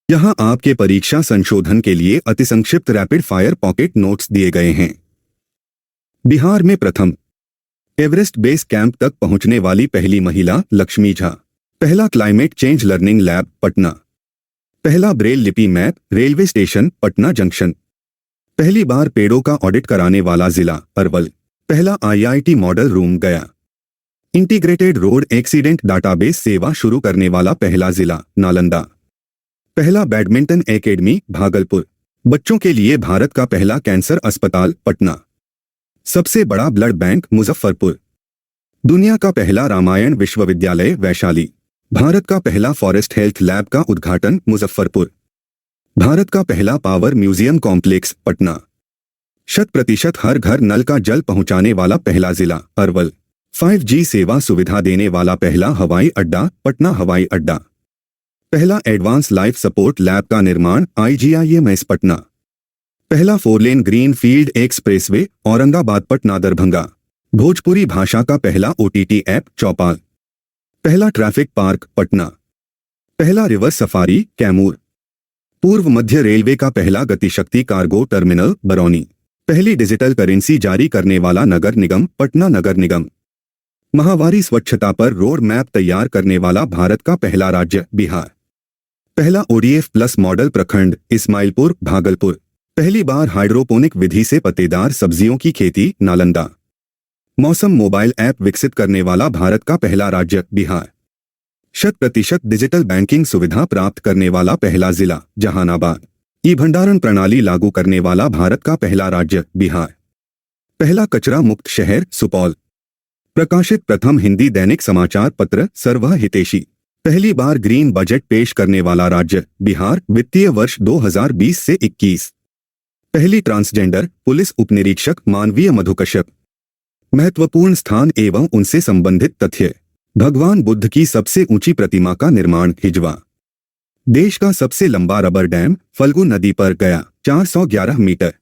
यहाँ आपके परीक्षा संशोधन के लिए अतिसंक्षिप्त रैपिड फायर पॉकेट नोट्स दिए गए हैं। बिहार में प्रथम एवरेस्ट बेस कैंप तक पहुंचने वाली पहली महिला लक्ष्मी झा। पहला climate change learning lab Patna. पहला ब्रेल लिपि map railway station Patna junction. पहली बार पेड़ों का ऑडिट कराने वाला जिला अरवल। पहला IIT मॉडल रूम गया। इंटीग्रेटेड रोड एक्सीडेंट डाटाबेस सेवा शुरू करने वाला पहला जिला नालंदा। पहला बैडमिंटन एकेडमी भागलपुर। बच्चों के लिए भारत का पहला कैंसर अस्पताल पटना। सबसे बड़ा ब्लड बैंक मुजफ्फरपुर। दुनिया का पहला रामायण विश्वविद्यालय वैशाली। भारत का पहला फॉरेस्ट हेल्थ लैब का उद्घाटन मुजफ्फरपुर। भारत का पहला पावर म्यूजियम कॉम्प्लेक्स पटना। 100% हर घर नल का जल पहुंचाने वाला पहला जिला अरवल। 5G सेवा सुविधा देने वाला पहला हवाई अड्डा पटना हवाई अड्डा। पहला एडवांस लाइफ सपोर्ट लैब का निर्माण IGIMS पटना। पहला 4 लेन green field expressway Aurangabad Patna Darbhanga. Bhojpuri भाषा का पहला OTT ऐप चौपाल। पहला ट्रैफिक पार्क पटना। पहला रिवर सफारी कैमूर। पूर्व मध्य रेलवे का पहला गतिशक्ति कार्गो टर्मिनल बरौनी। पहली डिजिटल करेंसी जारी करने वाला नगर निगम पटना नगर निगम। माहवारी स्वच्छता पर रोड मैप तैयार करने वाला भारत का पहला राज्य बिहार। पहला ODF प्लस मॉडल प्रखंड इस्माइलपुर भागलपुर। पहली बार हाइड्रोपोनिक विधि से पत्तेदार सब्जियों की खेती नालंदा। मौसम मोबाइल ऐप विकसित करने वाला भारत का पहला राज्य बिहार। 100% डिजिटल बैंकिंग सुविधा प्राप्त करने वाला पहला जिला जहानाबाद। ई भंडारण प्रणाली लागू करने वाला भारत का पहला राज्य बिहार। पहला कचरा मुक्त शहर सुपौल। प्रकाशित प्रथम हिंदी दैनिक समाचार पत्र सर्व हितैषी। पहली बार ग्रीन बजट पेश करने वाला राज्य बिहार वित्तीय वर्ष 2020 से 21। पहली ट्रांसजेंडर पुलिस उपनिरीक्षक मानवीय मधु कश्यप। महत्वपूर्ण स्थान एवं उनसे संबंधित तथ्य। भगवान बुद्ध की सबसे ऊंची प्रतिमा का निर्माण हिजवा। देश का सबसे लंबा रबर डैम फल्गु नदी पर गया 411 मीटर।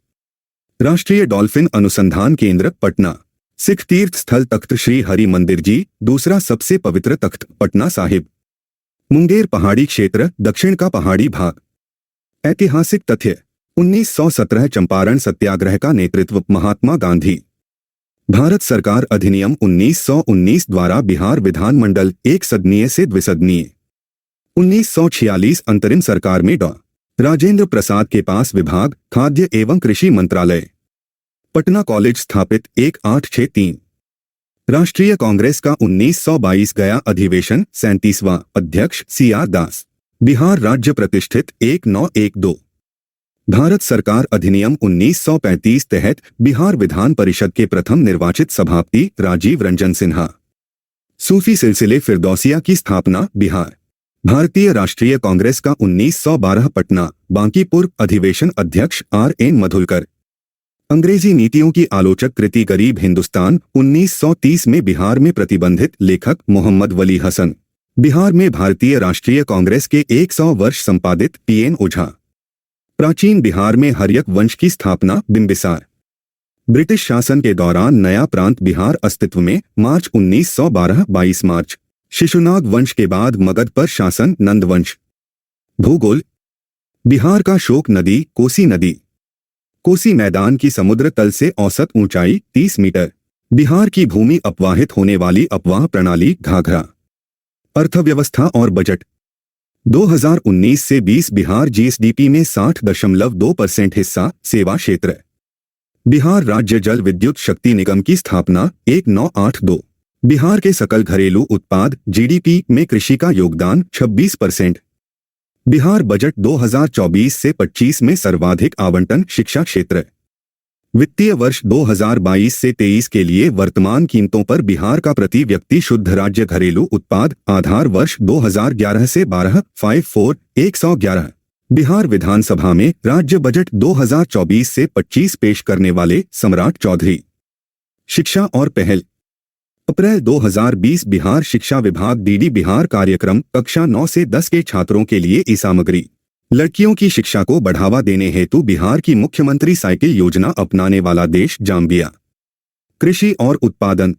राष्ट्रीय डॉल्फिन अनुसंधान केंद्र पटना। सिख तीर्थ स्थल तख्त श्री हरि मंदिर जी दूसरा सबसे पवित्र तख्त पटना साहिब। मुंगेर पहाड़ी क्षेत्र दक्षिण का पहाड़ी भाग। ऐतिहासिक तथ्य 1917 चंपारण सत्याग्रह का नेतृत्व महात्मा गांधी। भारत सरकार अधिनियम 1919 द्वारा बिहार विधानमंडल एक सदनीय से द्विसदनीय। 1946 अंतरिम सरकार में डॉ. राजेंद्र प्रसाद के पास विभाग खाद्य एवं कृषि मंत्रालय। पटना कॉलेज स्थापित 1863। राष्ट्रीय कांग्रेस का 1922 गया अधिवेशन 37वां अध्यक्ष CR दास। बिहार राज्य प्रतिष्ठित 1912। भारत सरकार अधिनियम 1935 तहत बिहार विधान परिषद के प्रथम निर्वाचित सभापति राजीव रंजन सिन्हा। सूफी सिलसिले फिरदौसिया की स्थापना बिहार। भारतीय राष्ट्रीय कांग्रेस का 1912 पटना बांकीपुर अधिवेशन अध्यक्ष RN मधुलकर। अंग्रेजी नीतियों की आलोचक कृति गरीब हिंदुस्तान 1930 में बिहार में प्रतिबंधित लेखक मोहम्मद वली हसन। बिहार में भारतीय राष्ट्रीय कांग्रेस के 100 वर्ष संपादित PN ओझा। प्राचीन बिहार में हर्यक वंश की स्थापना बिंबिसार। ब्रिटिश शासन के दौरान नया प्रांत बिहार अस्तित्व में मार्च 1912 22 मार्च। शिशुनाग वंश के बाद मगध पर शासन नंद वंश। भूगोल बिहार का शोक नदी कोसी नदी। कोसी मैदान की समुद्र तल से औसत ऊंचाई 30 मीटर। बिहार की भूमि अपवाहित होने वाली अपवाह प्रणाली घाघरा। अर्थव्यवस्था और बजट 2019 से 20 बिहार GSDP में 60.2% हिस्सा सेवा क्षेत्र। बिहार राज्य जल विद्युत शक्ति निगम की स्थापना 1982। बिहार के सकल घरेलू उत्पाद GDP में कृषि का योगदान 26%। बिहार बजट 2024 से 25 में सर्वाधिक आवंटन शिक्षा क्षेत्र। वित्तीय वर्ष 2022 से 23 के लिए वर्तमान कीमतों पर बिहार का प्रति व्यक्ति शुद्ध राज्य घरेलू उत्पाद आधार वर्ष 2011 से 12 111। बिहार विधानसभा में राज्य बजट 2024 से 25 पेश करने वाले सम्राट चौधरी। शिक्षा और पहल अप्रैल 2020 बिहार शिक्षा विभाग DD बिहार कार्यक्रम कक्षा 9 से 10 के छात्रों के लिए ई सामग्री। लड़कियों की शिक्षा को बढ़ावा देने हेतु बिहार की मुख्यमंत्री साइकिल योजना अपनाने वाला देश जाम्बिया। कृषि और उत्पादन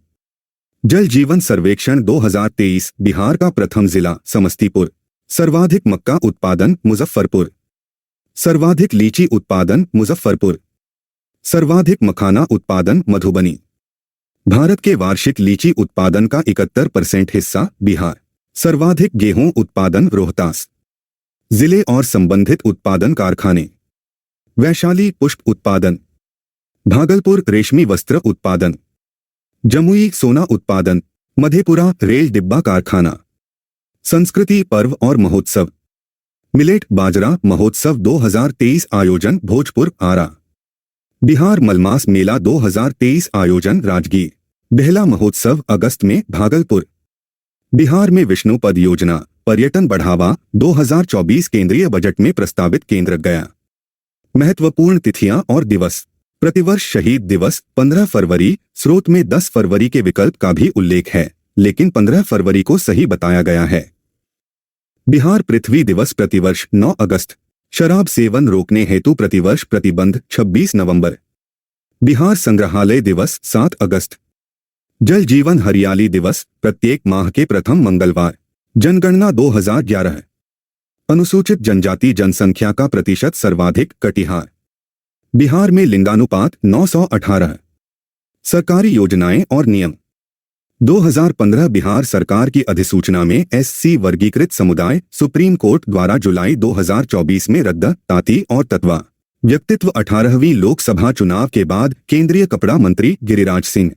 जल जीवन सर्वेक्षण 2023 बिहार का प्रथम जिला समस्तीपुर। सर्वाधिक मक्का उत्पादन मुजफ्फरपुर। सर्वाधिक लीची उत्पादन मुजफ्फरपुर। सर्वाधिक मखाना उत्पादन मधुबनी। भारत के वार्षिक लीची उत्पादन का 71% हिस्सा बिहार। सर्वाधिक गेहूं उत्पादन रोहतास। जिले और संबंधित उत्पादन कारखाने। वैशाली पुष्प उत्पादन। भागलपुर रेशमी वस्त्र उत्पादन। जमुई सोना उत्पादन। मधेपुरा रेल डिब्बा कारखाना। संस्कृति पर्व और महोत्सव। मिलेट बाजरा महोत्सव 2023 आयोजन भोजपुर आरा। बिहार मलमास मेला 2023 आयोजन राजगीर। बेहला महोत्सव अगस्त में भागलपुर। बिहार में विष्णु पद योजना पर्यटन बढ़ावा 2024 केंद्रीय बजट में प्रस्तावित केंद्र गया। महत्वपूर्ण तिथियां और दिवस। प्रतिवर्ष शहीद दिवस 15 फरवरी। स्रोत में 10 फरवरी के विकल्प का भी उल्लेख है, लेकिन 15 फरवरी को सही बताया गया है। बिहार पृथ्वी दिवस प्रतिवर्ष 9 अगस्त। शराब सेवन रोकने हेतु प्रतिवर्ष प्रतिबंध 26 नवंबर। बिहार संग्रहालय दिवस 7 अगस्त। जल जीवन हरियाली दिवस प्रत्येक माह के प्रथम मंगलवार। जनगणना 2011। अनुसूचित जनजाति जनसंख्या का प्रतिशत सर्वाधिक कटिहार। बिहार में लिंगानुपात 918। सरकारी योजनाएं और नियम। 2015 बिहार सरकार की अधिसूचना में एससी वर्गीकृत समुदाय सुप्रीम कोर्ट द्वारा जुलाई 2024 में रद्द ताती और तत्वा व्यक्तित्व 18वीं लोकसभा चुनाव के बाद केंद्रीय कपड़ा मंत्री गिरिराज सिंह।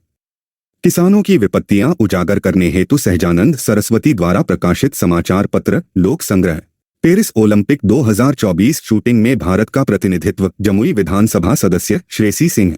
किसानों की विपत्तियां उजागर करने हेतु सहजानंद सरस्वती द्वारा प्रकाशित समाचार पत्र लोक संग्रह। पेरिस ओलंपिक 2024 शूटिंग में भारत का प्रतिनिधित्व जमुई विधानसभा सदस्य श्रेयसी सिंह।